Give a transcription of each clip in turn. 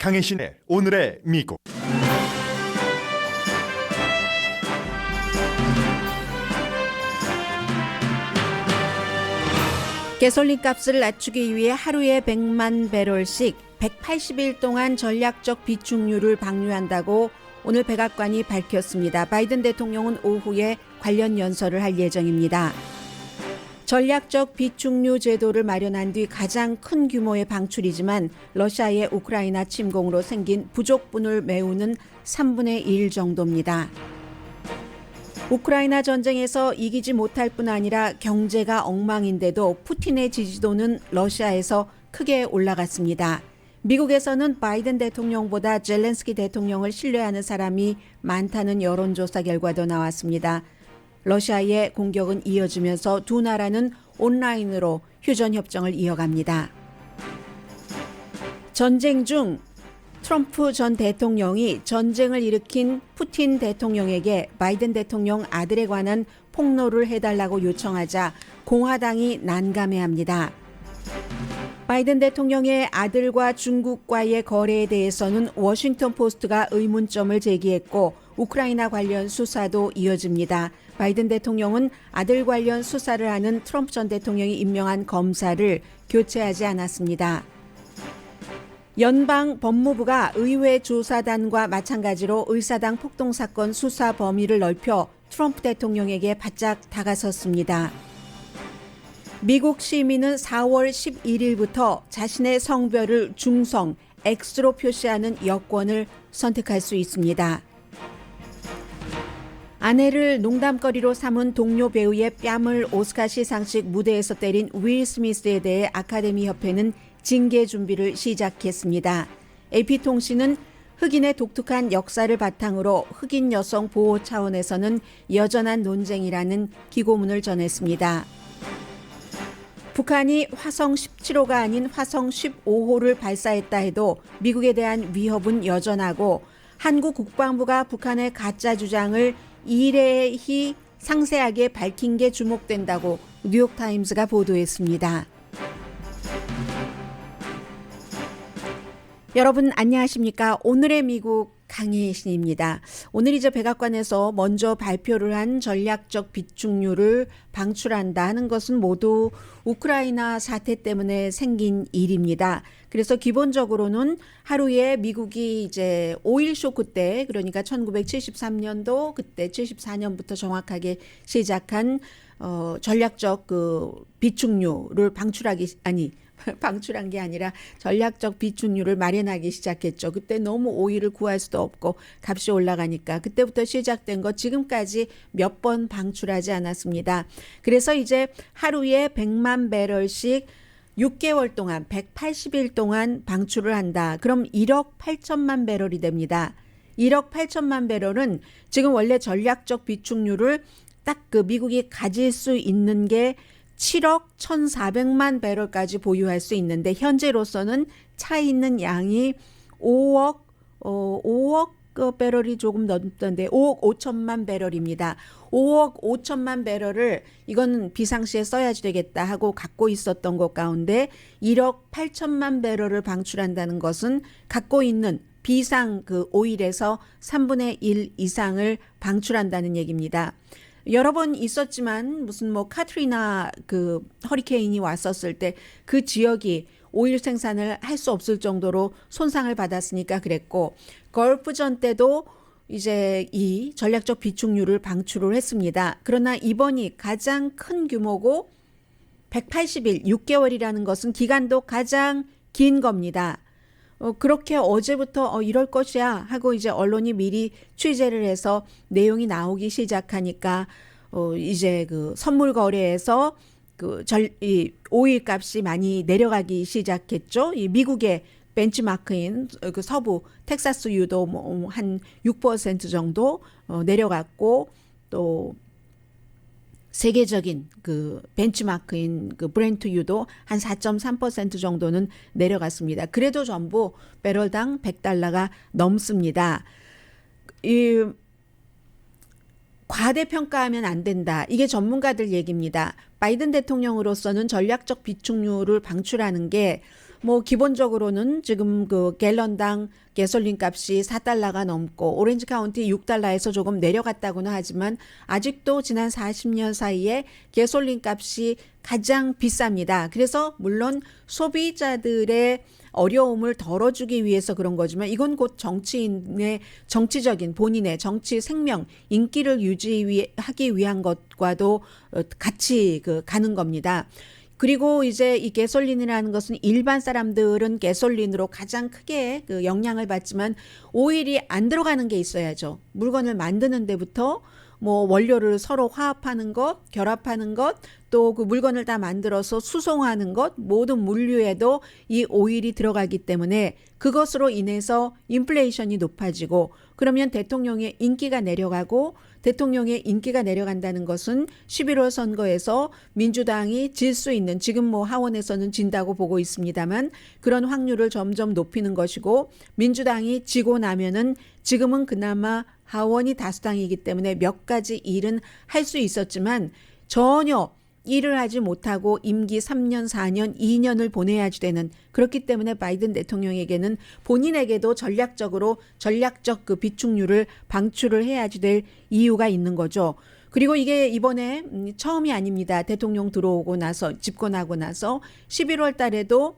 강혜신의 오늘의 미국. 가솔린 값을 낮추기 위해 하루에 100만 배럴씩 180일 동안 전략적 비축유를 방류한다고 오늘 백악관이 밝혔습니다. 바이든 대통령은 오후에 관련 연설을 할 예정입니다. 전략적 비축유 제도를 마련한 뒤 가장 큰 규모의 방출이지만 러시아의 우크라이나 침공으로 생긴 부족분을 메우는 3분의 1 정도입니다. 우크라이나 전쟁에서 이기지 못할 뿐 아니라 경제가 엉망인데도 푸틴의 지지도는 러시아에서 크게 올라갔습니다. 미국에서는 바이든 대통령보다 젤렌스키 대통령을 신뢰하는 사람이 많다는 여론조사 결과도 나왔습니다. 러시아의 공격은 이어지면서 두 나라는 온라인으로 휴전협정을 이어갑니다. 전쟁 중 트럼프 전 대통령이 전쟁을 일으킨 푸틴 대통령에게 바이든 대통령 아들에 관한 폭로를 해달라고 요청하자 공화당이 난감해합니다. 바이든 대통령의 아들과 중국과의 거래에 대해서는 워싱턴 포스트가 의문점을 제기했고 우크라이나 관련 수사도 이어집니다. 바이든 대통령은 아들 관련 수사를 하는 트럼프 전 대통령이 임명한 검사를 교체하지 않았습니다. 연방 법무부가 의회 조사단과 마찬가지로 의사당 폭동 사건 수사 범위를 넓혀 트럼프 대통령에게 바짝 다가섰습니다. 미국 시민은 4월 11일부터 자신의 성별을 중성, X로 표시하는 여권을 선택할 수 있습니다. 아내를 농담거리로 삼은 동료 배우의 뺨을 오스카 시상식 무대에서 때린 윌 스미스에 대해 아카데미 협회는 징계 준비를 시작했습니다. AP통신은 흑인의 독특한 역사를 바탕으로 흑인 여성 보호 차원에서는 여전한 논쟁이라는 기고문을 전했습니다. 북한이 화성 17호가 아닌 화성 15호를 발사했다 해도 미국에 대한 위협은 여전하고 한국 국방부가 북한의 가짜 주장을 이례히 상세하게 밝힌 게 주목된다고 뉴욕타임스가 보도했습니다. 여러분 안녕하십니까? 오늘의 미국 강혜신입니다. 오늘 이제 백악관에서 먼저 발표를 한 전략적 비축유를 방출한다 하는 것은 모두 우크라이나 사태 때문에 생긴 일입니다. 그래서 기본적으로는 하루에 미국이 이제 오일 쇼크 때, 그러니까 1973년도 그때 74년부터 정확하게 시작한 전략적 그 비축유를 방출한 게 아니라 전략적 비축유를 마련하기 시작했죠. 그때 너무 오일을 구할 수도 없고 값이 올라가니까 그때부터 시작된 거 지금까지 몇 번 방출하지 않았습니다. 그래서 이제 하루에 100만 배럴씩 6개월 동안 180일 동안 방출을 한다. 그럼 1억 8천만 배럴이 됩니다. 1억 8천만 배럴은 지금 원래 전략적 비축유를 딱 그 미국이 가질 수 있는 게 7억 1,400만 배럴까지 보유할 수 있는데 현재로서는 차 있는 양이 5억 배럴이 조금 넘던데 5억 5천만 배럴입니다. 5억 5천만 배럴을 이건 비상시에 써야지 되겠다 하고 갖고 있었던 것 가운데 1억 8천만 배럴을 방출한다는 것은 갖고 있는 비상 그 오일에서 3분의 1 이상을 방출한다는 얘기입니다. 여러 번 있었지만 무슨 뭐 카트리나 그 허리케인이 왔었을 때 그 지역이 오일 생산을 할 수 없을 정도로 손상을 받았으니까 그랬고 걸프전 때도 이제 이 전략적 비축유를 방출을 했습니다. 그러나 이번이 가장 큰 규모고 180일, 6개월이라는 것은 기간도 가장 긴 겁니다. 그렇게 어제부터 이럴 것이야 하고 이제 언론이 미리 취재를 해서 내용이 나오기 시작하니까 이제 그 선물 거래에서 이 오일 값이 많이 내려가기 시작했죠. 이 미국의 벤치마크인 그 서부 텍사스유도 뭐 한 6% 정도 내려갔고 또 세계적인 그 벤치마크인 그 브렌트유도 한 4.3% 정도는 내려갔습니다. 그래도 전부 배럴당 $100가 넘습니다. 이 과대평가하면 안 된다. 이게 전문가들 얘기입니다. 바이든 대통령으로서는 전략적 비축유를 방출하는 게 뭐 기본적으로는 지금 그 갤런당 가솔린 값이 4달러가 넘고 오렌지 카운티 6달러에서 조금 내려갔다고는 하지만 아직도 지난 40년 사이에 가솔린 값이 가장 비쌉니다. 그래서 물론 소비자들의 어려움을 덜어주기 위해서 그런 거지만 이건 곧 정치인의 정치적인 본인의 정치 생명 인기를 유지하기 위한 것과도 같이 가는 겁니다. 그리고 이제 이 가솔린이라는 것은 일반 사람들은 가솔린으로 가장 크게 그 영향을 받지만 오일이 안 들어가는 게 있어야죠. 물건을 만드는 데부터 뭐 원료를 서로 화합하는 것, 결합하는 것, 또 그 물건을 다 만들어서 수송하는 것, 모든 물류에도 이 오일이 들어가기 때문에 그것으로 인해서 인플레이션이 높아지고 그러면 대통령의 인기가 내려가고 대통령의 인기가 내려간다는 것은 11월 선거에서 민주당이 질 수 있는 지금 뭐 하원에서는 진다고 보고 있습니다만 그런 확률을 점점 높이는 것이고 민주당이 지고 나면은 지금은 그나마 하원이 다수당이기 때문에 몇 가지 일은 할 수 있었지만 전혀 일을 하지 못하고 임기 3년, 4년, 2년을 보내야지 되는 그렇기 때문에 바이든 대통령에게는 본인에게도 전략적 그 비축률을 방출을 해야지 될 이유가 있는 거죠. 그리고 이게 이번에 처음이 아닙니다. 대통령 들어오고 나서 집권하고 나서 11월 달에도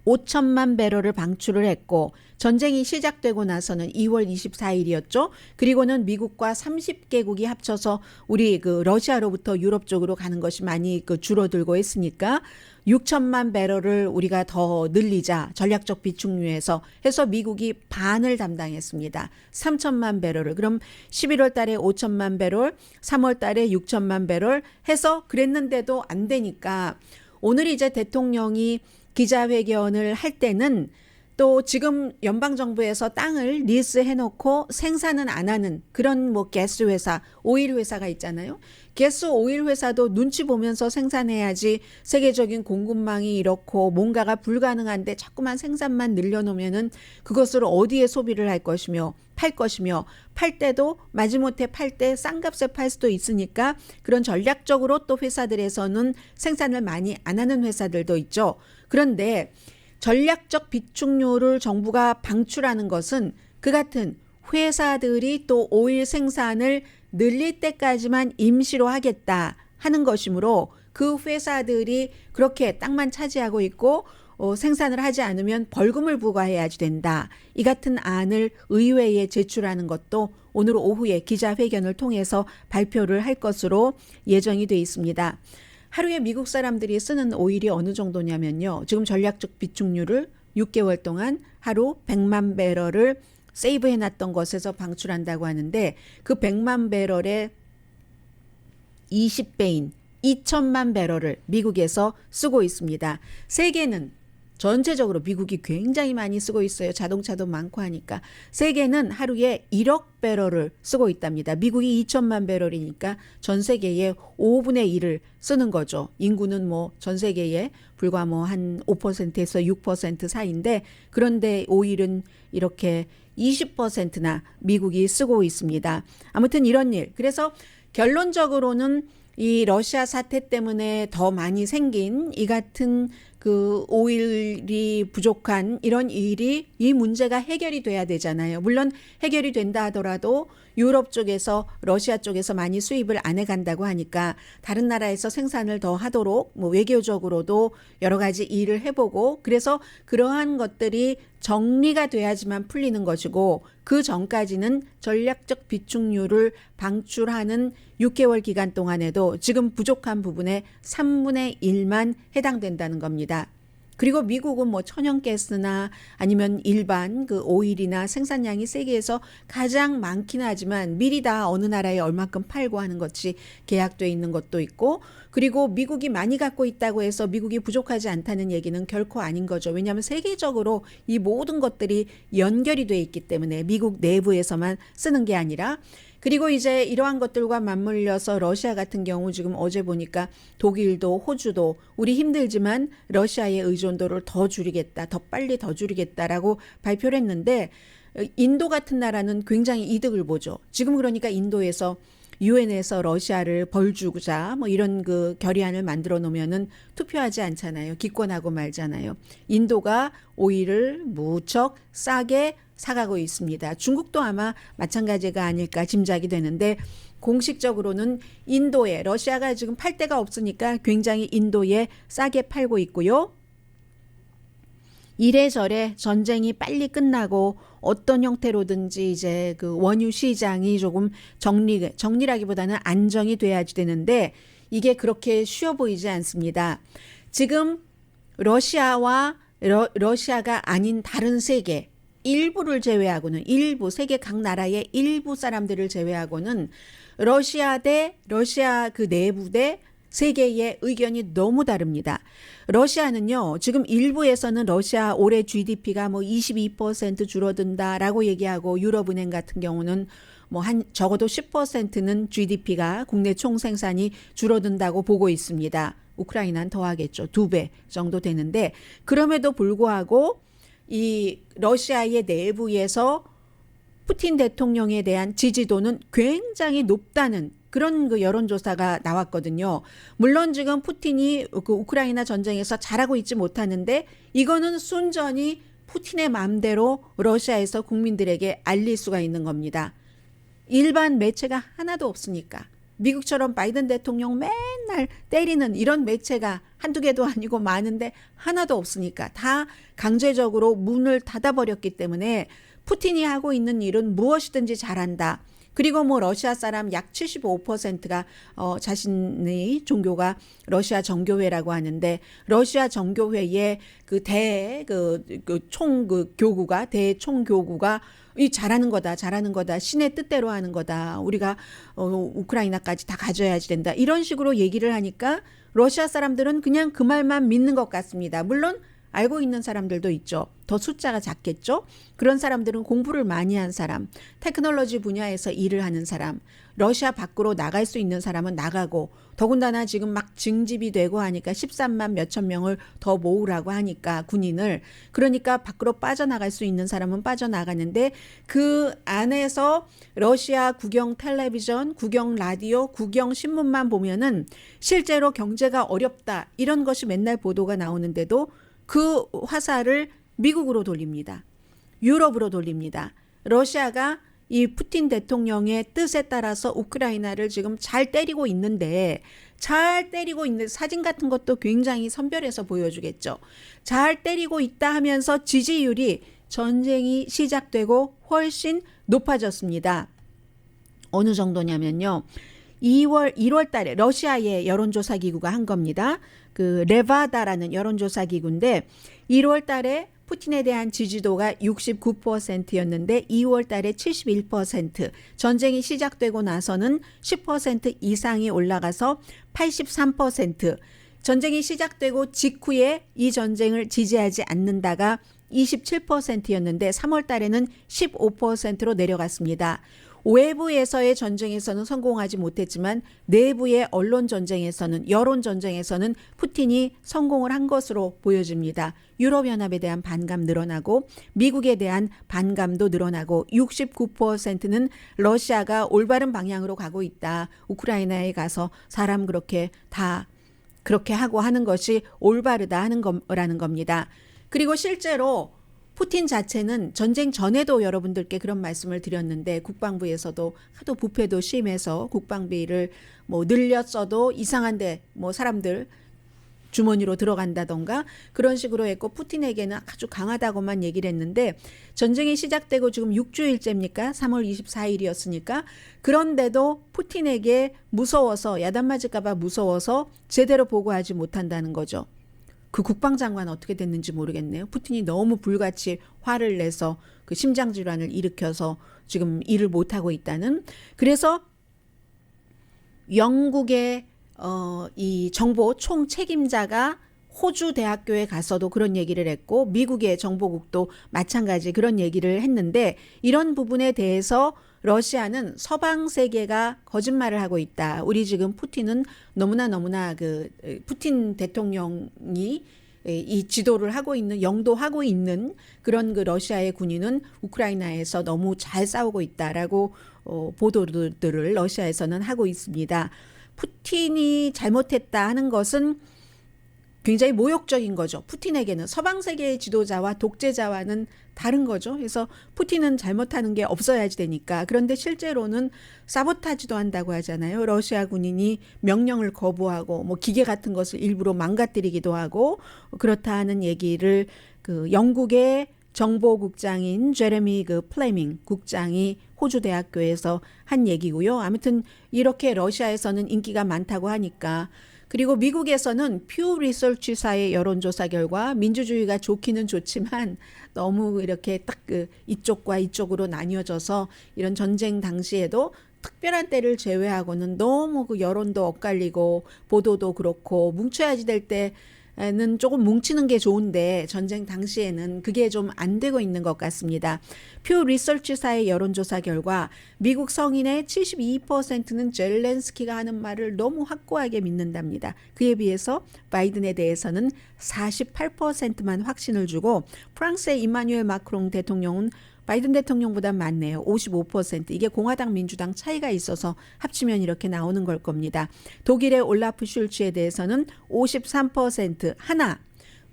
5천만 배럴을 방출을 했고 전쟁이 시작되고 나서는 2월 24일이었죠. 그리고는 미국과 30개국이 합쳐서 우리 그 러시아로부터 유럽 쪽으로 가는 것이 많이 그 줄어들고 했으니까 6천만 배럴을 우리가 더 늘리자 전략적 비축류에서 해서 미국이 반을 담당했습니다. 3천만 배럴을 그럼 11월 달에 5천만 배럴 3월 달에 6천만 배럴 해서 그랬는데도 안 되니까 오늘 이제 대통령이 기자회견을 할 때는 또 지금 연방정부에서 땅을 리스해놓고 생산은 안 하는 그런 뭐 가스 회사, 오일 회사가 있잖아요. 가스 오일 회사도 눈치 보면서 생산해야지 세계적인 공급망이 이렇고 뭔가가 불가능한데 자꾸만 생산만 늘려놓으면은 그것을 어디에 소비를 할 것이며 팔 것이며 팔 때도 마지못해 팔 때 싼 값에 팔 수도 있으니까 그런 전략적으로 또 회사들에서는 생산을 많이 안 하는 회사들도 있죠. 그런데 전략적 비축료를 정부가 방출하는 것은 그 같은 회사들이 또 오일 생산을 늘릴 때까지만 임시로 하겠다 하는 것이므로 그 회사들이 그렇게 땅만 차지하고 있고 생산을 하지 않으면 벌금을 부과해야지 된다. 이 같은 안을 의회에 제출하는 것도 오늘 오후에 기자회견을 통해서 발표를 할 것으로 예정이 돼 있습니다. 하루에 미국 사람들이 쓰는 오일이 어느 정도냐면요. 지금 전략적 비축률을 6개월 동안 하루 100만 배럴을 세이브해놨던 것에서 방출한다고 하는데 그 100만 배럴의 20배인 2천만 배럴을 미국에서 쓰고 있습니다. 세계는 전체적으로 미국이 굉장히 많이 쓰고 있어요. 자동차도 많고 하니까. 세계는 하루에 1억 배럴을 쓰고 있답니다. 미국이 2천만 배럴이니까 전 세계의 5분의 1을 쓰는 거죠. 인구는 뭐 전 세계에 불과 뭐 한 5%에서 6% 사이인데 그런데 오일은 이렇게 20%나 미국이 쓰고 있습니다. 아무튼 이런 일. 그래서 결론적으로는 이 러시아 사태 때문에 더 많이 생긴 이 같은 그 오일이 부족한 이런 일이 이 문제가 해결이 돼야 되잖아요. 물론 해결이 된다 하더라도 유럽 쪽에서 러시아 쪽에서 많이 수입을 안 해간다고 하니까 다른 나라에서 생산을 더 하도록 뭐 외교적으로도 여러 가지 일을 해보고 그래서 그러한 것들이 정리가 돼야지만 풀리는 것이고 그 전까지는 전략적 비축률을 방출하는 6개월 기간 동안에도 지금 부족한 부분의 3분의 1만 해당된다는 겁니다. 그리고 미국은 뭐 천연가스나 아니면 일반 그 오일이나 생산량이 세계에서 가장 많긴 하지만 미리 다 어느 나라에 얼마큼 팔고 하는 것이 계약돼 있는 것도 있고 그리고 미국이 많이 갖고 있다고 해서 미국이 부족하지 않다는 얘기는 결코 아닌 거죠. 왜냐하면 세계적으로 이 모든 것들이 연결이 돼 있기 때문에 미국 내부에서만 쓰는 게 아니라 그리고 이제 이러한 것들과 맞물려서 러시아 같은 경우 지금 어제 보니까 독일도 호주도 우리 힘들지만 러시아의 의존도를 더 줄이겠다, 더 빨리 더 줄이겠다라고 발표를 했는데 인도 같은 나라는 굉장히 이득을 보죠. 지금 그러니까 인도에서 유엔에서 러시아를 벌주자 뭐 이런 그 결의안을 만들어 놓으면은 투표하지 않잖아요. 기권하고 말잖아요. 인도가 오일을 무척 싸게 사가고 있습니다. 중국도 아마 마찬가지가 아닐까 짐작이 되는데 공식적으로는 인도에 러시아가 지금 팔 데가 없으니까 굉장히 인도에 싸게 팔고 있고요. 이래저래 전쟁이 빨리 끝나고 어떤 형태로든지 이제 그 원유 시장이 조금 정리라기보다는 안정이 돼야지 되는데 이게 그렇게 쉬워 보이지 않습니다. 지금 러시아가 아닌 다른 세계 일부를 제외하고는 일부 세계 각 나라의 일부 사람들을 제외하고는 러시아 그 내부 대 세계의 의견이 너무 다릅니다. 러시아는요, 지금 일부에서는 러시아 올해 GDP가 뭐 22% 줄어든다라고 얘기하고 유럽은행 같은 경우는 뭐 적어도 10%는 GDP가 국내 총생산이 줄어든다고 보고 있습니다. 우크라이나는 더 하겠죠. 2배 정도 되는데 그럼에도 불구하고 이 러시아의 내부에서 푸틴 대통령에 대한 지지도는 굉장히 높다는 그런 그 여론조사가 나왔거든요. 물론 지금 푸틴이 그 우크라이나 전쟁에서 잘하고 있지 못하는데 이거는 순전히 푸틴의 마음대로 러시아에서 국민들에게 알릴 수가 있는 겁니다. 일반 매체가 하나도 없으니까. 미국처럼 바이든 대통령 맨날 때리는 이런 매체가 한두 개도 아니고 많은데 하나도 없으니까 다 강제적으로 문을 닫아버렸기 때문에 푸틴이 하고 있는 일은 무엇이든지 잘한다. 그리고 뭐 러시아 사람 약 75%가 자신의 종교가 러시아 정교회라고 하는데 러시아 정교회의 대총교구가 이 잘하는 거다. 신의 뜻대로 하는 거다. 우리가 우크라이나까지 다 가져야지 된다. 이런 식으로 얘기를 하니까 러시아 사람들은 그냥 그 말만 믿는 것 같습니다. 물론 알고 있는 사람들도 있죠. 더 숫자가 작겠죠. 그런 사람들은 공부를 많이 한 사람, 테크놀로지 분야에서 일을 하는 사람, 러시아 밖으로 나갈 수 있는 사람은 나가고 더군다나 지금 막 증집이 되고 하니까 13만 몇천 명을 더 모으라고 하니까 군인을 그러니까 밖으로 빠져나갈 수 있는 사람은 빠져나가는데 그 안에서 러시아 국영 텔레비전, 국영 라디오, 국영 신문만 보면은 실제로 경제가 어렵다 이런 것이 맨날 보도가 나오는데도 그 화살을 미국으로 돌립니다. 유럽으로 돌립니다. 러시아가 이 푸틴 대통령의 뜻에 따라서 우크라이나를 지금 잘 때리고 있는데 사진 같은 것도 굉장히 선별해서 보여주겠죠. 잘 때리고 있다 하면서 지지율이 전쟁이 시작되고 훨씬 높아졌습니다. 어느 정도냐면요. 1월 달에 러시아의 여론조사 기구가 한 겁니다. 그 레바다라는 여론조사 기구인데 1월 달에 푸틴에 대한 지지도가 69%였는데 2월 달에 71%, 전쟁이 시작되고 나서는 10% 이상이 올라가서 83%, 전쟁이 시작되고 직후에 이 전쟁을 지지하지 않는다가 27%였는데 3월 달에는 15%로 내려갔습니다. 외부에서의 전쟁에서는 성공하지 못했지만 내부의 언론 전쟁에서는 여론 전쟁에서는 푸틴이 성공을 한 것으로 보여집니다. 유럽연합에 대한 반감 늘어나고 미국에 대한 반감도 늘어나고 69%는 러시아가 올바른 방향으로 가고 있다. 우크라이나에 가서 사람 그렇게 하고 하는 것이 올바르다 하는 거라는 겁니다. 그리고 실제로 푸틴 자체는 전쟁 전에도 여러분들께 그런 말씀을 드렸는데 국방부에서도 하도 부패도 심해서 국방비를 뭐 늘렸어도 이상한데 뭐 사람들 주머니로 들어간다던가 그런 식으로 했고 푸틴에게는 아주 강하다고만 얘기를 했는데 전쟁이 시작되고 지금 6주일째입니까? 3월 24일이었으니까 그런데도 푸틴에게 무서워서 야단 맞을까 봐 무서워서 제대로 보고하지 못한다는 거죠. 그 국방장관 어떻게 됐는지 모르겠네요. 푸틴이 너무 불같이 화를 내서 그 심장질환을 일으켜서 지금 일을 못하고 있다는. 그래서 영국의 이 정보 총책임자가 호주 대학교에 가서도 그런 얘기를 했고 미국의 정보국도 마찬가지 그런 얘기를 했는데 이런 부분에 대해서 러시아는 서방 세계가 거짓말을 하고 있다. 우리 지금 푸틴은 너무나 그 푸틴 대통령이 이 지도를 하고 있는 영도하고 있는 그런 그 러시아의 군인은 우크라이나에서 너무 잘 싸우고 있다라고 보도들을 러시아에서는 하고 있습니다. 푸틴이 잘못했다 하는 것은 굉장히 모욕적인 거죠. 푸틴에게는 서방 세계의 지도자와 독재자와는 다른 거죠. 그래서 푸틴은 잘못하는 게 없어야지 되니까. 그런데 실제로는 사보타지도 한다고 하잖아요. 러시아 군인이 명령을 거부하고 뭐 기계 같은 것을 일부러 망가뜨리기도 하고 그렇다 하는 얘기를 그 영국의 정보국장인 제레미 그 플레밍 국장이 호주 대학교에서 한 얘기고요. 아무튼 이렇게 러시아에서는 인기가 많다고 하니까. 그리고 미국에서는 퓨 리서치사의 여론조사 결과 민주주의가 좋기는 좋지만 너무 이렇게 딱 그 이쪽과 이쪽으로 나뉘어져서 이런 전쟁 당시에도 특별한 때를 제외하고는 너무 그 여론도 엇갈리고 보도도 그렇고 뭉쳐야지 될 때는 조금 뭉치는 게 좋은데 전쟁 당시에는 그게 좀 안 되고 있는 것 같습니다. 퓨 리서치사의 여론조사 결과 미국 성인의 72%는 젤렌스키가 하는 말을 너무 확고하게 믿는답니다. 그에 비해서 바이든에 대해서는 48%만 확신을 주고 프랑스의 이마뉴엘 마크롱 대통령은 바이든 대통령보다 많네요. 55%. 이게 공화당 민주당 차이가 있어서 합치면 이렇게 나오는 걸 겁니다. 독일의 올라프 슐츠에 대해서는 53% 하나.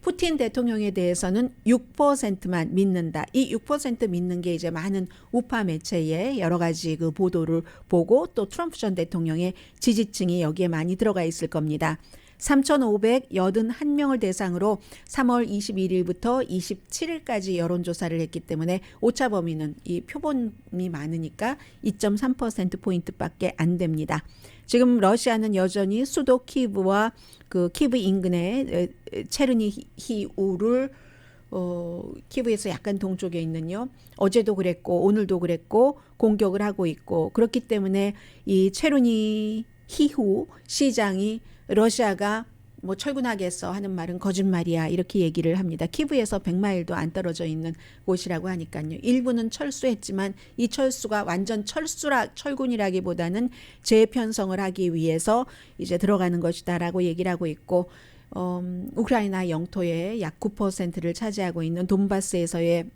푸틴 대통령에 대해서는 6%만 믿는다. 이 6% 믿는 게 이제 많은 우파 매체의 여러 가지 그 보도를 보고 또 트럼프 전 대통령의 지지층이 여기에 많이 들어가 있을 겁니다. 3,581명을 대상으로 3월 21일부터 27일까지 여론조사를 했기 때문에 오차 범위는 이 표본이 많으니까 2.3%포인트밖에 안 됩니다. 지금 러시아는 여전히 수도 키브와 그 키브 인근의 체르니히우를 키브에서 약간 동쪽에 있는요. 어제도 그랬고 오늘도 그랬고 공격을 하고 있고 그렇기 때문에 이 체르니히우 시장이 러시아가 뭐 철군하겠어 하는 말은 거짓말이야 이렇게 얘기를 합니다. 키브에서 100마일도 안 떨어져 있는 곳이라고 하니까요. 일부는 철수했지만 이 철수가 완전 철군이라기보다는 재편성을 하기 위해서 이제 들어가는 것이다라고 얘기를 하고 있고 우크라이나 영토의 약 9%를 차지하고 있는 돈바스에서의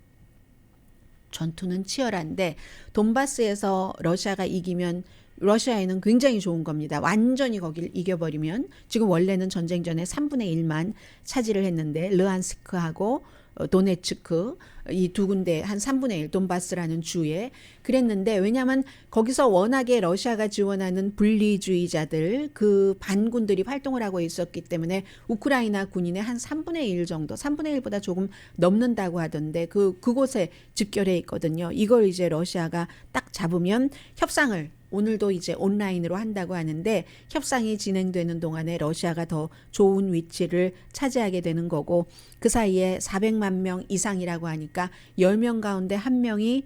전투는 치열한데 돈바스에서 러시아가 이기면 러시아에는 굉장히 좋은 겁니다. 완전히 거길 이겨버리면 지금 원래는 전쟁 전에 3분의 1만 차지를 했는데 르안스크하고 도네츠크 이 두 군데 한 3분의 1 돈바스라는 주에 그랬는데 왜냐하면 거기서 워낙에 러시아가 지원하는 분리주의자들 그 반군들이 활동을 하고 있었기 때문에 우크라이나 군인의 한 3분의 1 정도 3분의 1보다 조금 넘는다고 하던데 그곳에 집결해 있거든요. 이걸 이제 러시아가 딱 잡으면 협상을 오늘도 이제 온라인으로 한다고 하는데 협상이 진행되는 동안에 러시아가 더 좋은 위치를 차지하게 되는 거고 그 사이에 400만 명 이상이라고 하니까 10명 가운데 1명이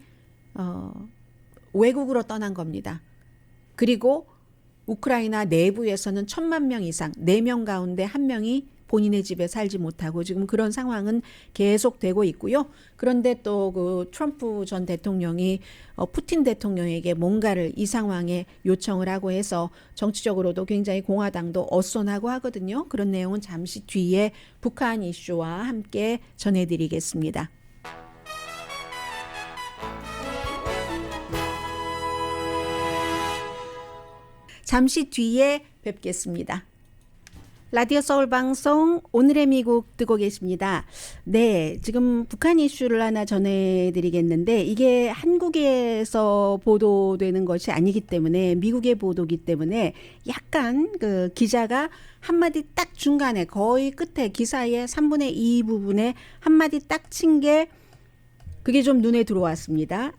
외국으로 떠난 겁니다. 그리고 우크라이나 내부에서는 1,000만 명 이상 4명 가운데 1명이 본인의 집에 살지 못하고 지금 그런 상황은 계속되고 있고요. 그런데 또 그 트럼프 전 대통령이 푸틴 대통령에게 뭔가를 이 상황에 요청을 하고 해서 정치적으로도 굉장히 공화당도 어수선하고 하거든요. 그런 내용은 잠시 뒤에 북한 이슈와 함께 전해드리겠습니다. 잠시 뒤에 뵙겠습니다. 라디오 서울 방송 오늘의 미국 듣고 계십니다. 네, 지금 북한 이슈를 하나 전해드리겠는데 이게 한국에서 보도되는 것이 아니기 때문에 미국의 보도기 때문에 약간 그 기자가 한마디 딱 중간에 거의 끝에 기사의 3분의 2 부분에 한마디 딱 친 게 그게 좀 눈에 들어왔습니다.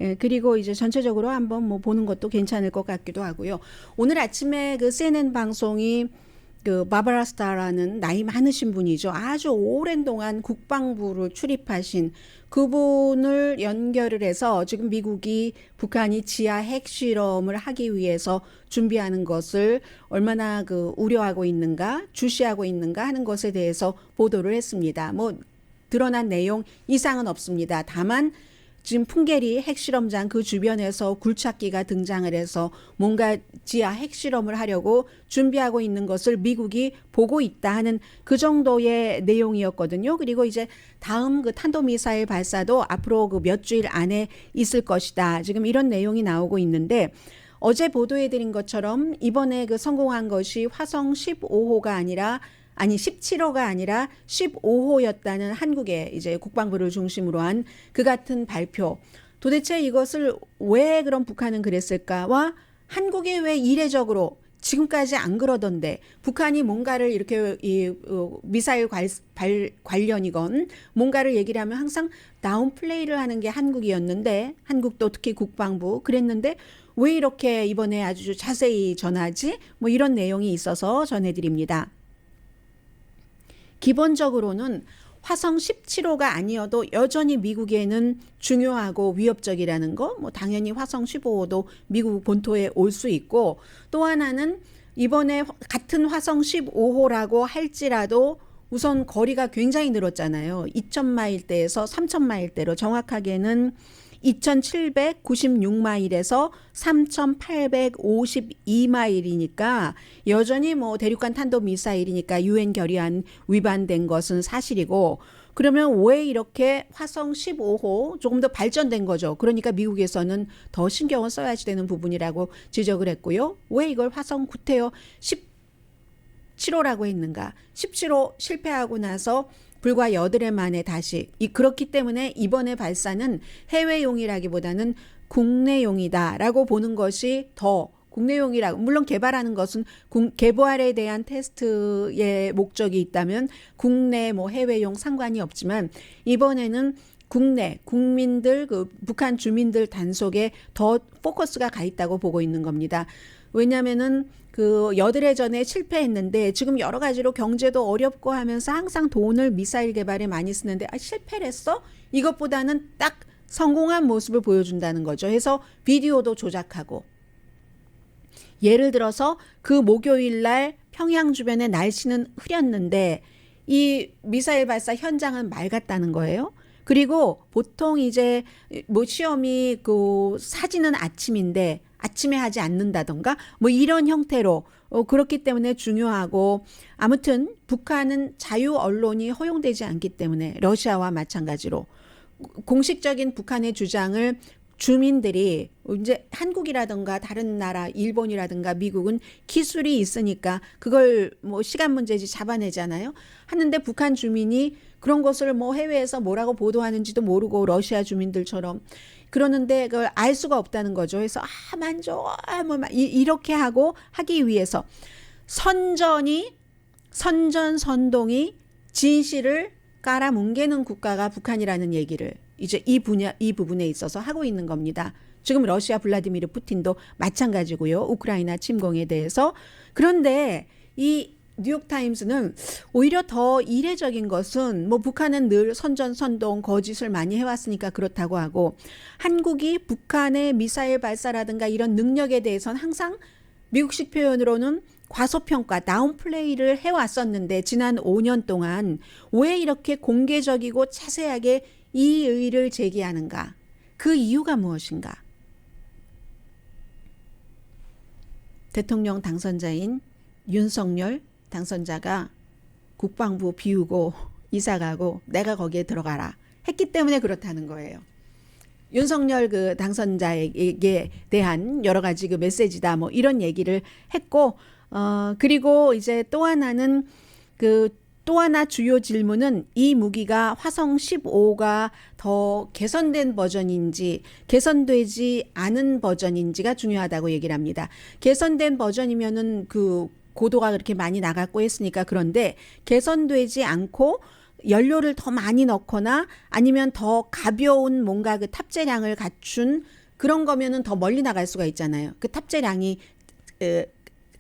예, 그리고 이제 전체적으로 한번 뭐 보는 것도 괜찮을 것 같기도 하고요. 오늘 아침에 그 CNN 방송이 그 바바라 스타라는 나이 많으신 분이죠. 아주 오랜 동안 국방부를 출입하신 그분을 연결을 해서 지금 미국이 북한이 지하 핵실험을 하기 위해서 준비하는 것을 얼마나 그 우려하고 있는가, 주시하고 있는가 하는 것에 대해서 보도를 했습니다. 뭐 드러난 내용 이상은 없습니다. 다만 지금 풍계리 핵실험장 그 주변에서 굴착기가 등장을 해서 뭔가 지하 핵실험을 하려고 준비하고 있는 것을 미국이 보고 있다 하는 그 정도의 내용이었거든요. 그리고 이제 다음 그 탄도미사일 발사도 앞으로 그 몇 주일 안에 있을 것이다. 지금 이런 내용이 나오고 있는데 어제 보도해드린 것처럼 이번에 그 성공한 것이 화성 15호가 아니라 17호가 아니라 15호였다는 한국의 이제 국방부를 중심으로 한 그 같은 발표. 도대체 이것을 왜 그럼 북한은 그랬을까와 한국이 왜 이례적으로 지금까지 안 그러던데 북한이 뭔가를 이렇게 미사일 관련이건 뭔가를 얘기를 하면 항상 다운플레이를 하는 게 한국이었는데 한국도 특히 국방부 그랬는데 왜 이렇게 이번에 아주 자세히 전하지? 뭐 이런 내용이 있어서 전해드립니다. 기본적으로는 화성 17호가 아니어도 여전히 미국에는 중요하고 위협적이라는 거, 뭐 당연히 화성 15호도 미국 본토에 올 수 있고 또 하나는 이번에 같은 화성 15호라고 할지라도 우선 거리가 굉장히 늘었잖아요. 2000마일대에서 3000마일대로 정확하게는 2796마일에서 3852마일이니까 여전히 뭐 대륙간 탄도 미사일이니까 유엔 결의안 위반된 것은 사실이고 그러면 왜 이렇게 화성 15호 조금 더 발전된 거죠. 그러니까 미국에서는 더 신경을 써야지 되는 부분이라고 지적을 했고요. 왜 이걸 화성 구태여 17호라고 했는가? 17호 실패하고 나서 불과 8해 만에 다시 그렇기 때문에 이번에 발사는 해외용이라기보다는 국내용이다라고 보는 것이 더 국내용이라고 물론 개발하는 것은 개발에 대한 테스트의 목적이 있다면 국내 뭐 해외용 상관이 없지만 이번에는 국내 국민들 그 북한 주민들 단속에 더 포커스가 가 있다고 보고 있는 겁니다. 왜냐하면은 그 8해 전에 실패했는데 지금 여러 가지로 경제도 어렵고 하면서 항상 돈을 미사일 개발에 많이 쓰는데 실패를 했어? 이것보다는 딱 성공한 모습을 보여준다는 거죠. 해서 비디오도 조작하고 예를 들어서 그 목요일 날 평양 주변의 날씨는 흐렸는데 이 미사일 발사 현장은 맑았다는 거예요. 그리고 보통 이제 뭐 시험이 그 사진은 아침인데 아침에 하지 않는다던가 뭐 이런 형태로 그렇기 때문에 중요하고 아무튼 북한은 자유 언론이 허용되지 않기 때문에 러시아와 마찬가지로 공식적인 북한의 주장을 주민들이 이제 한국이라든가 다른 나라 일본이라든가 미국은 기술이 있으니까 그걸 뭐 시간 문제지 잡아내잖아요. 하는데 북한 주민이 그런 것을 뭐 해외에서 뭐라고 보도하는지도 모르고 러시아 주민들처럼 그러는데 그걸 알 수가 없다는 거죠. 그래서 만져 뭐 이렇게 하기 위해서 선동이 진실을 깔아뭉개는 국가가 북한이라는 얘기를 이제 이 부분에 있어서 하고 있는 겁니다. 지금 러시아 블라디미르 푸틴도 마찬가지고요. 우크라이나 침공에 대해서. 그런데 이 뉴욕타임스는 오히려 더 이례적인 것은 뭐 북한은 늘 선동 거짓을 많이 해왔으니까 그렇다고 하고 한국이 북한의 미사일 발사라든가 이런 능력에 대해서는 항상 미국식 표현으로는 과소평가, 다운플레이를 해왔었는데 지난 5년 동안 왜 이렇게 공개적이고 자세하게 이 의의를 제기하는가? 그 이유가 무엇인가? 대통령 당선자인 윤석열 당선자가 국방부 비우고 이사가고 내가 거기에 들어가라 했기 때문에 그렇다는 거예요. 윤석열 그 당선자에게 대한 여러 가지 그 메시지다 뭐 이런 얘기를 했고 그리고 이제 또 하나는 또 하나 주요 질문은 이 무기가 화성 15가 더 개선된 버전인지 개선되지 않은 버전인지가 중요하다고 얘기를 합니다. 개선된 버전이면은 그 고도가 그렇게 많이 나갔고 했으니까 그런데 개선되지 않고 연료를 더 많이 넣거나 아니면 더 가벼운 뭔가 그 탑재량을 갖춘 그런 거면은 더 멀리 나갈 수가 있잖아요. 그 탑재량이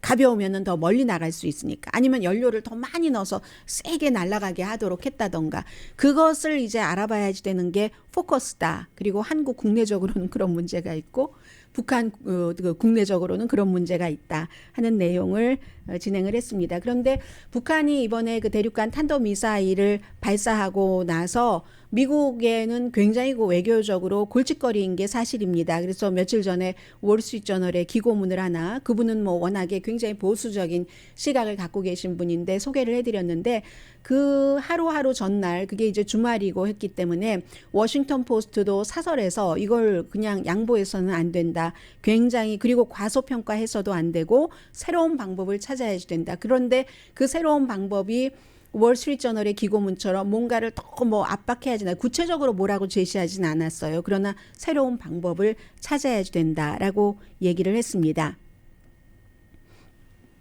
가벼우면은 더 멀리 나갈 수 있으니까 아니면 연료를 더 많이 넣어서 세게 날아가게 하도록 했다던가 그것을 이제 알아봐야지 되는 게 포커스다. 그리고 한국 국내적으로는 그런 문제가 있고 북한 그 국내적으로는 그런 문제가 있다 하는 내용을 진행을 했습니다. 그런데 북한이 이번에 그 대륙간 탄도미사일을 발사하고 나서 미국에는 굉장히 그 외교적으로 골칫거리인 게 사실입니다. 그래서 며칠 전에 월스트리트저널에 기고문을 하나, 그분은 뭐 워낙에 굉장히 보수적인 시각을 갖고 계신 분인데 소개를 해드렸는데, 그 하루하루 전날, 그게 이제 주말이고 했기 때문에 워싱턴 포스트도 사설에서 이걸 그냥 양보해서는 안 된다. 굉장히, 그리고 과소평가해서도 안 되고 새로운 방법을 찾아야 된다. 그런데 그 새로운 방법이 월스트리트저널의 기고문처럼 뭔가를 더 뭐 압박해야 되나, 구체적으로 뭐라고 제시하진 않았어요. 그러나 새로운 방법을 찾아야 된다라고 얘기를 했습니다.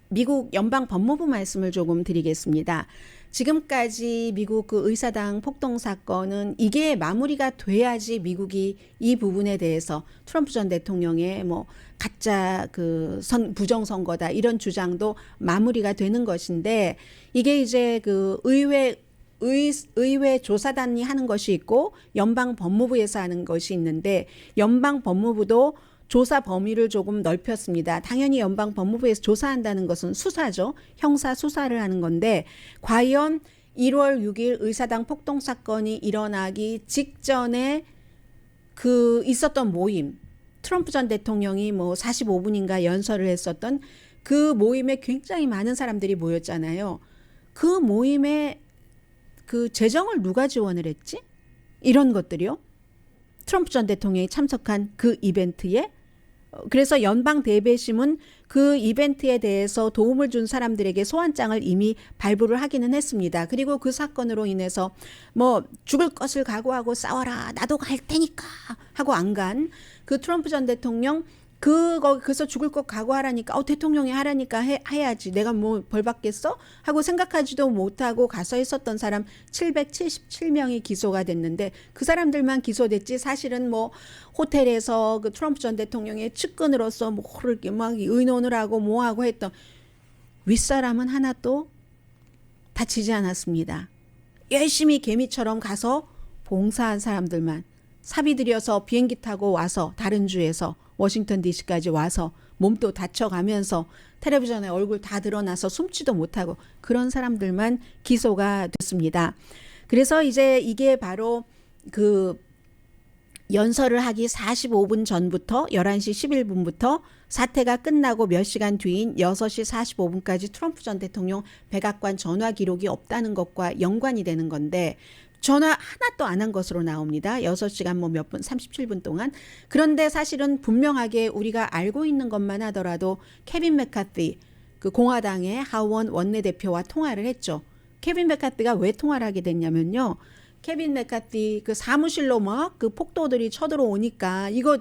미국 연방 법무부 말씀을 조금 드리겠습니다. 지금까지 미국 그 의사당 폭동 사건은 이게 마무리가 돼야지 미국이 이 부분에 대해서 트럼프 전 대통령의 뭐 가짜 그 부정선거다 이런 주장도 마무리가 되는 것인데, 이게 이제 그 의회 조사단이 하는 것이 있고 연방 법무부에서 하는 것이 있는데, 연방 법무부도 조사 범위를 조금 넓혔습니다. 당연히 연방 법무부에서 조사한다는 것은 수사죠. 형사 수사를 하는 건데, 과연 1월 6일 의사당 폭동 사건이 일어나기 직전에 그 있었던 모임, 트럼프 전 대통령이 뭐 45분인가 연설을 했었던 그 모임에 굉장히 많은 사람들이 모였잖아요. 그 모임에 그 재정을 누가 지원을 했지? 이런 것들이요. 트럼프 전 대통령이 참석한 그 이벤트에. 그래서 연방 대배심은 그 이벤트에 대해서 도움을 준 사람들에게 소환장을 이미 발부를 하기는 했습니다. 그리고 그 사건으로 인해서 뭐 죽을 것을 각오하고 싸워라, 나도 갈 테니까 하고 안 간 그 트럼프 전 대통령, 그래서 죽을 것 각오하라니까, 대통령이 하라니까 해야지, 내가 뭐 벌 받겠어? 하고 생각하지도 못하고 가서 있었던 사람 777명이 기소가 됐는데, 그 사람들만 기소됐지 사실은 뭐 호텔에서 그 트럼프 전 대통령의 측근으로서 뭐를 막 의논을 하고 뭐하고 했던 윗사람은 하나도 다치지 않았습니다. 열심히 개미처럼 가서 봉사한 사람들만, 사비 들여서 비행기 타고 와서 다른 주에서 워싱턴 DC까지 와서 몸도 다쳐가면서 텔레비전에 얼굴 다 드러나서 숨지도 못하고 그런 사람들만 기소가 됐습니다. 그래서 이제 이게 바로 그 연설을 하기 45분 전부터 11시 11분부터 사태가 끝나고 몇 시간 뒤인 6시 45분까지 트럼프 전 대통령 백악관 전화 기록이 없다는 것과 연관이 되는 건데, 전화 하나도 안 한 것으로 나옵니다. 6시간 뭐 몇 분, 37분 동안. 그런데 사실은 분명하게 우리가 알고 있는 것만 하더라도 케빈 맥카티, 그 공화당의 하원 원내대표와 통화를 했죠. 케빈 맥카티가 왜 통화를 하게 됐냐면요. 케빈 맥카티 그 사무실로 막 그 폭도들이 쳐들어오니까 이거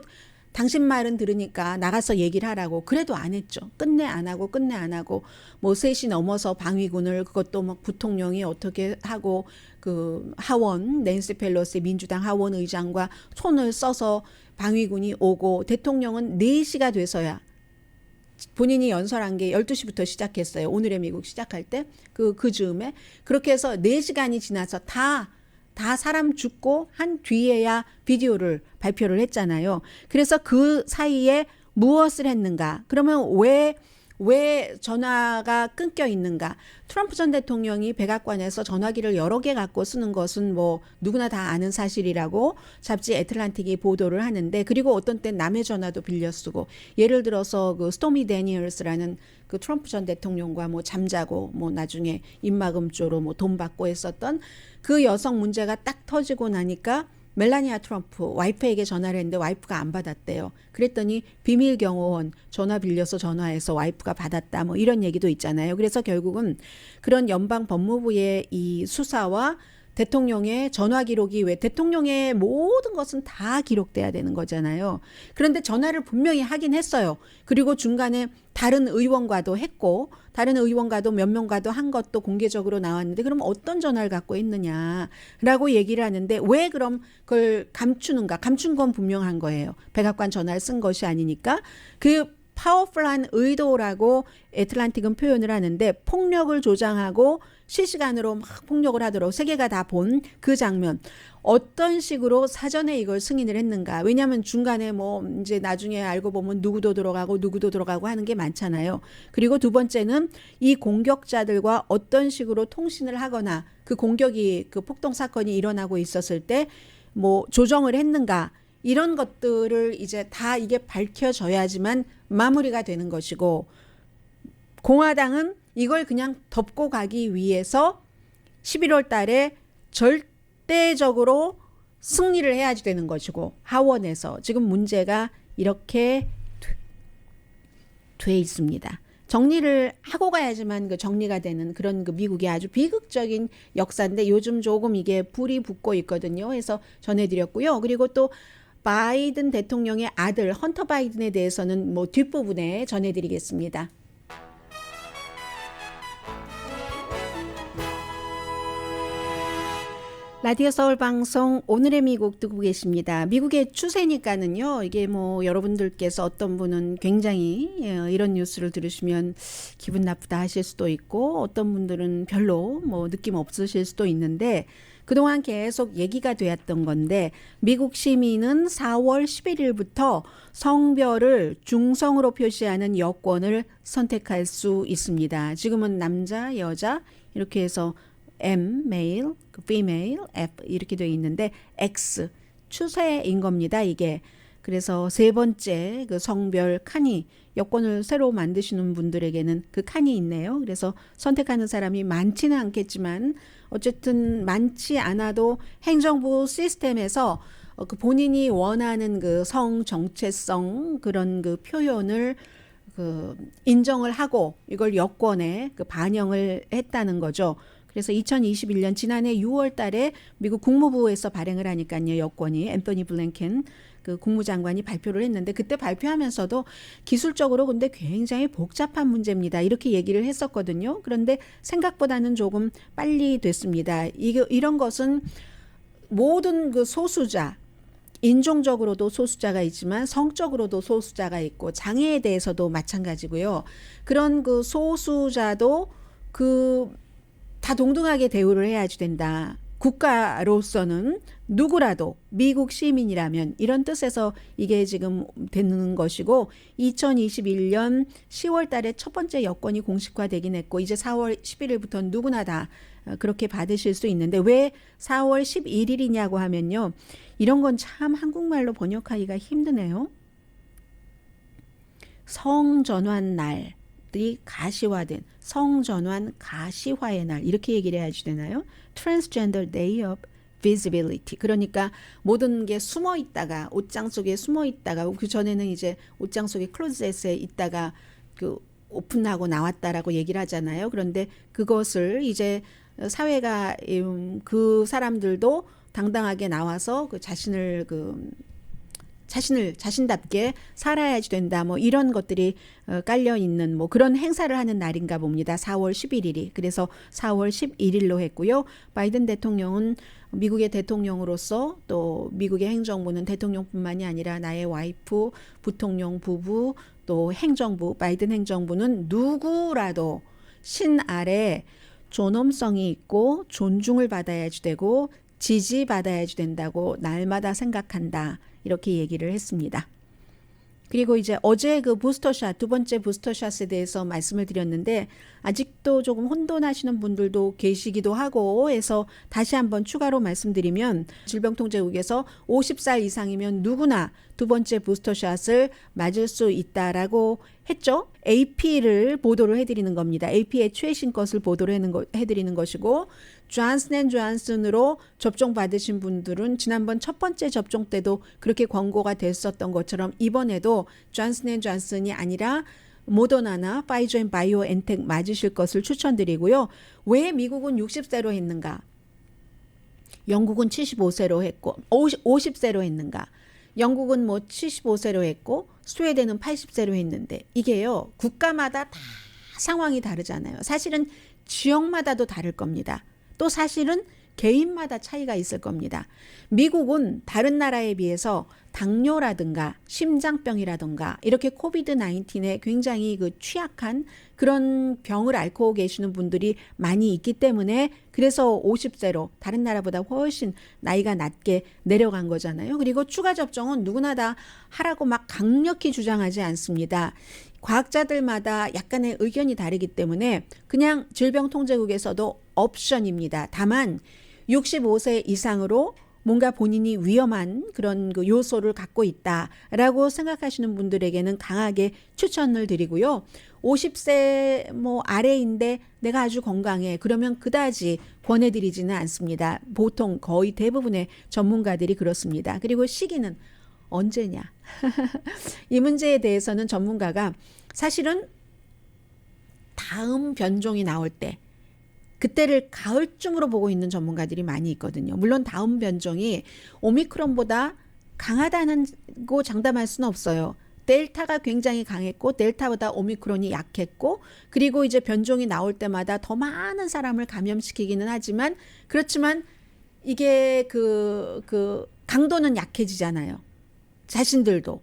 당신 말은 들으니까 나가서 얘기를 하라고. 그래도 안 했죠. 끝내 안 하고 뭐 3시 넘어서 방위군을, 그것도 막 부통령이 어떻게 하고 그 하원 낸시 펠로시 민주당 하원 의장과 손을 써서 방위군이 오고, 대통령은 4시가 돼서야, 본인이 연설한 게 12시부터 시작했어요. 오늘의 미국 시작할 때 그 즈음에 그렇게 해서 4시간이 지나서 다 사람 죽고 한 뒤에야 비디오를 발표를 했잖아요. 그래서 그 사이에 무엇을 했는가? 그러면 왜 전화가 끊겨 있는가? 트럼프 전 대통령이 백악관에서 전화기를 여러 개 갖고 쓰는 것은 뭐 누구나 다 아는 사실이라고 잡지 애틀란틱이 보도를 하는데, 그리고 어떤 때 남의 전화도 빌려 쓰고, 예를 들어서 그 스토미 데니얼스라는 그 트럼프 전 대통령과 뭐 잠자고 뭐 나중에 입막음조로 뭐 돈 받고 했었던 그 여성 문제가 딱 터지고 나니까 멜라니아 트럼프 와이프에게 전화를 했는데 와이프가 안 받았대요. 그랬더니 비밀 경호원 전화 빌려서 전화해서 와이프가 받았다, 뭐 이런 얘기도 있잖아요. 그래서 결국은 그런 연방 법무부의 이 수사와 대통령의 전화 기록이, 왜 대통령의 모든 것은 다 기록돼야 되는 거잖아요. 그런데 전화를 분명히 하긴 했어요. 그리고 중간에 다른 의원과도 했고, 다른 의원과도 몇 명과도 한 것도 공개적으로 나왔는데, 그럼 어떤 전화를 갖고 있느냐라고 얘기를 하는데, 왜 그럼 그걸 감추는가? 감춘 건 분명한 거예요. 백악관 전화를 쓴 것이 아니니까. 그 파워풀한 의도라고 애틀란틱은 표현을 하는데, 폭력을 조장하고 실시간으로 막 폭력을 하도록 세계가 다 본 그 장면. 어떤 식으로 사전에 이걸 승인을 했는가. 왜냐하면 중간에 뭐 이제 나중에 알고 보면 누구도 들어가고 하는 게 많잖아요. 그리고 두 번째는 이 공격자들과 어떤 식으로 통신을 하거나 그 공격이 그 폭동 사건이 일어나고 있었을 때 뭐 조정을 했는가. 이런 것들을 이제 다 이게 밝혀져야지만 마무리가 되는 것이고, 공화당은 이걸 그냥 덮고 가기 위해서 11월 달에 절대적으로 승리를 해야지 되는 것이고, 하원에서 지금 문제가 이렇게 돼 있습니다. 정리를 하고 가야지만 그 정리가 되는 그런 그 미국의 아주 비극적인 역사인데 요즘 조금 이게 불이 붙고 있거든요. 해서 전해드렸고요. 그리고 또 바이든 대통령의 아들 헌터 바이든에 대해서는 뭐 뒷부분에 전해드리겠습니다. 라디오 서울 방송 오늘의 미국 듣고 계십니다. 미국의 추세니까는요. 이게 뭐 여러분들께서 어떤 분은 굉장히 이런 뉴스를 들으시면 기분 나쁘다 하실 수도 있고, 어떤 분들은 별로 뭐 느낌 없으실 수도 있는데, 그동안 계속 얘기가 되었던 건데, 미국 시민은 4월 11일부터 성별을 중성으로 표시하는 여권을 선택할 수 있습니다. 지금은 남자, 여자 이렇게 해서 M, male, female, F 이렇게 되어 있는데 X, 추세인 겁니다. 이게. 그래서 세 번째 그 성별 칸이, 여권을 새로 만드시는 분들에게는 그 칸이 있네요. 그래서 선택하는 사람이 많지는 않겠지만 어쨌든 많지 않아도 행정부 시스템에서 그 본인이 원하는 그 성 정체성 그런 그 표현을 그 인정을 하고 이걸 여권에 그 반영을 했다는 거죠. 그래서 2021년 지난해 6월 달에 미국 국무부에서 발행을 하니까요. 여권이 앤토니 블랭켄 그 국무장관이 발표를 했는데, 그때 발표하면서도 기술적으로 근데 굉장히 복잡한 문제입니다. 이렇게 얘기를 했었거든요. 그런데 생각보다는 조금 빨리 됐습니다. 이런 것은 모든 그 소수자, 인종적으로도 소수자가 있지만 성적으로도 소수자가 있고 장애에 대해서도 마찬가지고요. 그런 그 소수자도 다 동등하게 대우를 해야지 된다. 국가로서는 누구라도 미국 시민이라면, 이런 뜻에서 이게 지금 되는 것이고, 2021년 10월 달에 첫 번째 여권이 공식화되긴 했고, 이제 4월 11일부터 누구나 다 그렇게 받으실 수 있는데, 왜 4월 11일이냐고 하면요. 이런 건 참 한국말로 번역하기가 힘드네요. 성전환 날. 이 가시화된 성전환 가시화의 날, 이렇게 얘기를 해야지 되나요? Transgender Day of Visibility. 그러니까 모든 게 숨어 있다가, 옷장 속에 숨어 있다가, 그 전에는 이제 옷장 속에 클로젯에 있다가 그 오픈하고 나왔다라고 얘기를 하잖아요. 그런데 그것을 이제 사회가 그 사람들도 당당하게 나와서 그 자신답게 살아야지 된다. 뭐 이런 것들이 깔려 있는 뭐 그런 행사를 하는 날인가 봅니다. 4월 11일이. 그래서 4월 11일로 했고요. 바이든 대통령은 미국의 대통령으로서, 또 미국의 행정부는 대통령뿐만이 아니라 나의 와이프, 부통령 부부, 또 행정부, 바이든 행정부는 누구라도 신 아래 존엄성이 있고 존중을 받아야지 되고 지지받아야지 된다고 날마다 생각한다. 이렇게 얘기를 했습니다. 그리고 이제 어제 그 부스터샷, 두 번째 부스터샷에 대해서 말씀을 드렸는데, 아직도 조금 혼돈하시는 분들도 계시기도 하고 해서 다시 한번 추가로 말씀드리면, 질병통제국에서 50살 이상이면 누구나 두 번째 부스터샷을 맞을 수 있다라고 했죠. AP를 보도를 해드리는 겁니다. AP의 최신 것을 보도를 해드리는 것이고, 존슨앤존슨으로 접종 받으신 분들은 지난번 첫 번째 접종 때도 그렇게 권고가 됐었던 것처럼 이번에도 존슨앤존슨이 아니라 모더나나 파이저앤바이오엔텍 맞으실 것을 추천드리고요. 왜 미국은 60세로 했는가? 영국은 75세로 했고 50세로 했는가? 영국은 뭐 75세로 했고 스웨덴은 80세로 했는데, 이게요 국가마다 다 상황이 다르잖아요. 사실은 지역마다도 다를 겁니다. 또 사실은 개인마다 차이가 있을 겁니다. 미국은 다른 나라에 비해서 당뇨라든가 심장병이라든가 이렇게 코비드 19에 굉장히 그 취약한 그런 병을 앓고 계시는 분들이 많이 있기 때문에 그래서 50세로 다른 나라보다 훨씬 나이가 낮게 내려간 거잖아요. 그리고 추가 접종은 누구나 다 하라고 막 강력히 주장하지 않습니다. 과학자들마다 약간의 의견이 다르기 때문에 그냥 질병통제국에서도 옵션입니다. 다만 65세 이상으로 뭔가 본인이 위험한 그런 그 요소를 갖고 있다라고 생각하시는 분들에게는 강하게 추천을 드리고요. 50세 뭐 아래인데 내가 아주 건강해. 그러면 그다지 권해드리지는 않습니다. 보통 거의 대부분의 전문가들이 그렇습니다. 그리고 시기는 언제냐? 이 문제에 대해서는 전문가가 사실은 다음 변종이 나올 때 그때를 가을쯤으로 보고 있는 전문가들이 많이 있거든요. 물론 다음 변종이 오미크론보다 강하다고 장담할 수는 없어요. 델타가 굉장히 강했고 델타보다 오미크론이 약했고 그리고 이제 변종이 나올 때마다 더 많은 사람을 감염시키기는 하지만 그렇지만 이게 그 강도는 약해지잖아요. 자신들도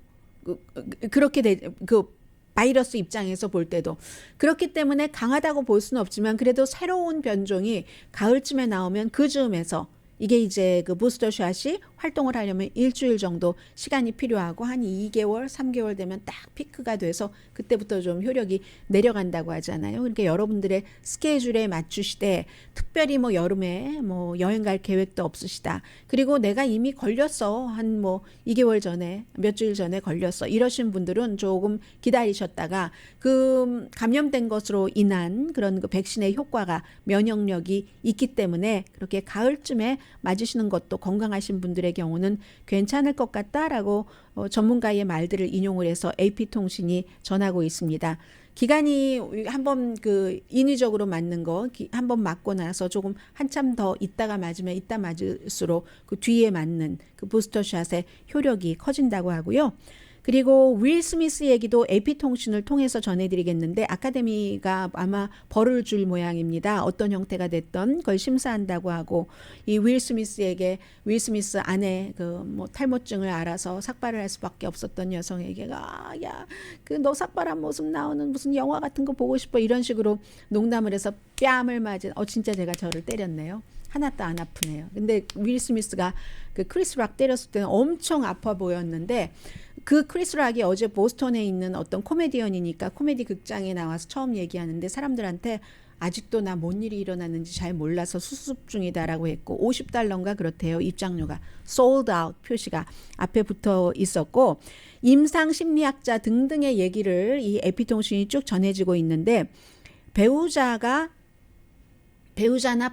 그렇게 그 바이러스 입장에서 볼 때도 그렇기 때문에 강하다고 볼 수는 없지만 그래도 새로운 변종이 가을쯤에 나오면 그 즈음에서 이게 이제 그 부스터샷이 활동을 하려면 일주일 정도 시간이 필요하고 한 2개월, 3개월 되면 딱 피크가 돼서 그때부터 좀 효력이 내려간다고 하잖아요. 그러니까 여러분들의 스케줄에 맞추시되 특별히 뭐 여름에 뭐 여행 갈 계획도 없으시다. 그리고 내가 이미 걸렸어. 한 뭐 2개월 전에 몇 주일 전에 걸렸어. 이러신 분들은 조금 기다리셨다가 그 감염된 것으로 인한 그런 그 백신의 효과가 면역력이 있기 때문에 그렇게 가을쯤에 맞으시는 것도 건강하신 분들의 경우는 괜찮을 것 같다라고 전문가의 말들을 인용을 해서 AP통신이 전하고 있습니다. 기간이 한번 그 인위적으로 맞는 거 한번 맞고 나서 조금 한참 더 있다가 맞으면 이따 맞을수록 그 뒤에 맞는 그 부스터샷의 효력이 커진다고 하고요. 그리고 윌 스미스 얘기도 AP통신을 통해서 전해드리겠는데 아카데미가 아마 벌을 줄 모양입니다. 어떤 형태가 됐던 그걸 심사한다고 하고 이 윌 스미스에게 윌 스미스 아내 그 뭐 탈모증을 알아서 삭발을 할 수밖에 없었던 여성에게 야 그 너 삭발한 모습 나오는 무슨 영화 같은 거 보고 싶어 이런 식으로 농담을 해서 뺨을 맞은 진짜 제가 저를 때렸네요. 하나도 안 아프네요. 근데 윌 스미스가 그 크리스 락 때렸을 때는 엄청 아파 보였는데 그 크리스 락이 어제 보스턴에 있는 어떤 코미디언이니까 코미디 극장에 나와서 처음 얘기하는데 사람들한테 아직도 나 뭔 일이 일어났는지 잘 몰라서 수습 중이다라고 했고 $50인가 그렇대요. 입장료가 sold out 표시가 앞에 붙어 있었고 임상 심리학자 등등의 얘기를 이 에피통신이 쭉 전해지고 있는데 배우자나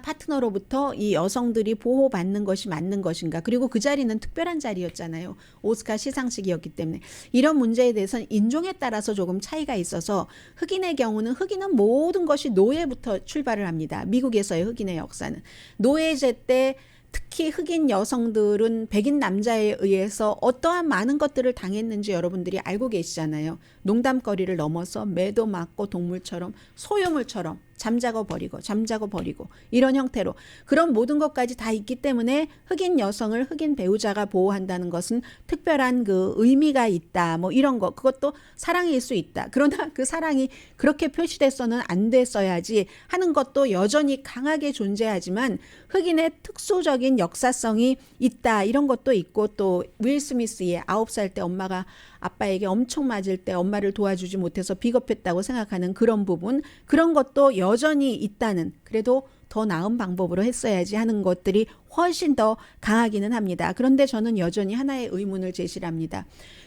파트너로부터 이 여성들이 보호받는 것이 맞는 것인가. 그리고 그 자리는 특별한 자리였잖아요. 오스카 시상식이었기 때문에. 이런 문제에 대해서는 인종에 따라서 조금 차이가 있어서 흑인의 경우는 흑인은 모든 것이 노예부터 출발을 합니다. 미국에서의 흑인의 역사는. 노예제 때 특히 흑인 여성들은 백인 남자에 의해서 어떠한 많은 것들을 당했는지 여러분들이 알고 계시잖아요. 농담거리를 넘어서 매도 맞고 동물처럼 소유물처럼 잠자고 버리고 이런 형태로 그런 모든 것까지 다 있기 때문에 흑인 여성을 흑인 배우자가 보호한다는 것은 특별한 그 의미가 있다. 뭐 이런 거 그것도 사랑일 수 있다. 그러나 그 사랑이 그렇게 표시돼서는 안 됐어야지 하는 것도 여전히 강하게 존재하지만 흑인의 특수적인 역사성이 있다. 이런 것도 있고 또 윌 스미스의 9살 때 엄마가 아빠에게 엄청 맞을 때 엄마를 도와주지 못해서 비겁했다고 생각하는 그런 부분 그런 것도 여전히 있다는 그래도 더 나은 방법으로 했어야지 하는 것들이 훨씬 더 강하기는 합니다. 그런데 저는 여전히 하나의 의문을 제시합니다.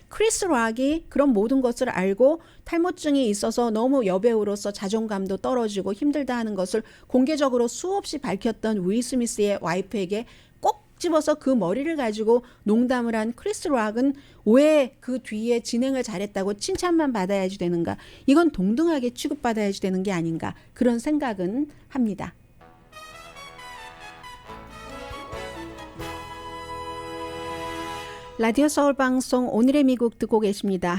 크리스 락이 그런 모든 것을 알고 탈모증이 있어서 너무 여배우로서 자존감도 떨어지고 힘들다 하는 것을 공개적으로 수없이 밝혔던 윌 스미스의 와이프에게 꼭 집어서 그 머리를 가지고 농담을 한 크리스 락은 왜 그 뒤에 진행을 잘했다고 칭찬만 받아야지 되는가? 이건 동등하게 취급받아야지 되는 게 아닌가? 그런 생각은 합니다. 라디오 서울 방송 오늘의 미국 듣고 계십니다.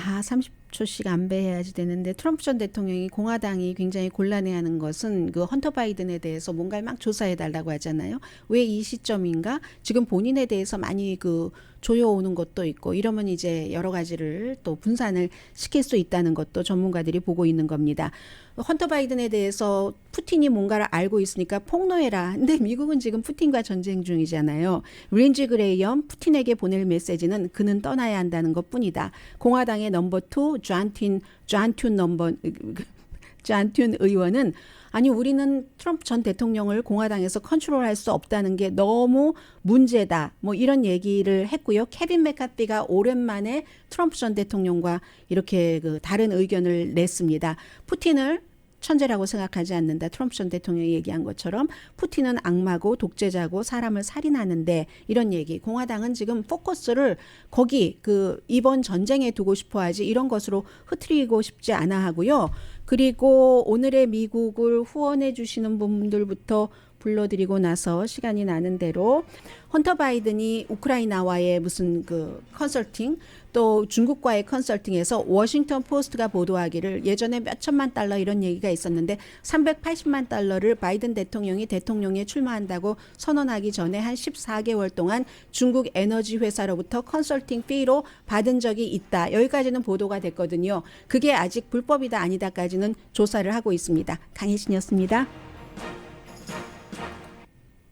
초식 안배해야지 되는데 트럼프 전 대통령이 공화당이 굉장히 곤란해하는 것은 그 헌터 바이든에 대해서 뭔가를 막 조사해달라고 하잖아요. 왜 이 시점인가? 지금 본인에 대해서 많이 그 조여오는 것도 있고 이러면 이제 여러 가지를 또 분산을 시킬 수 있다는 것도 전문가들이 보고 있는 겁니다. 헌터 바이든에 대해서 푸틴이 뭔가를 알고 있으니까 폭로해라. 근데 미국은 지금 푸틴과 전쟁 중이잖아요. 린지 그레이엄 푸틴에게 보낼 메시지는 그는 떠나야 한다는 것뿐이다. 공화당의 넘버 2 존 의원은 아니 우리는 트럼프 전 대통령을 공화당에서 컨트롤할 수 없다는 게 너무 문제다. 뭐 이런 얘기를 했고요. 케빈 맥카티가 오랜만에 트럼프 전 대통령과 이렇게 그 다른 의견을 냈습니다. 푸틴을 천재라고 생각하지 않는다. 트럼프 전 대통령이 얘기한 것처럼 푸틴은 악마고 독재자고 사람을 살인하는데 이런 얘기. 공화당은 지금 포커스를 거기 그 이번 전쟁에 두고 싶어 하지 이런 것으로 흐트리고 싶지 않아 하고요. 그리고 오늘의 미국을 후원해 주시는 분들부터 불러드리고 나서 시간이 나는 대로 헌터 바이든이 우크라이나와의 무슨 그 컨설팅 또 중국과의 컨설팅에서 워싱턴 포스트가 보도하기를 예전에 몇 천만 달러 이런 얘기가 있었는데 380만 달러를 바이든 대통령이 대통령에 출마한다고 선언하기 전에 한 14개월 동안 중국 에너지 회사로부터 컨설팅 피로 받은 적이 있다. 여기까지는 보도가 됐거든요. 그게 아직 불법이다 아니다까지는 조사를 하고 있습니다. 강혜신이었습니다.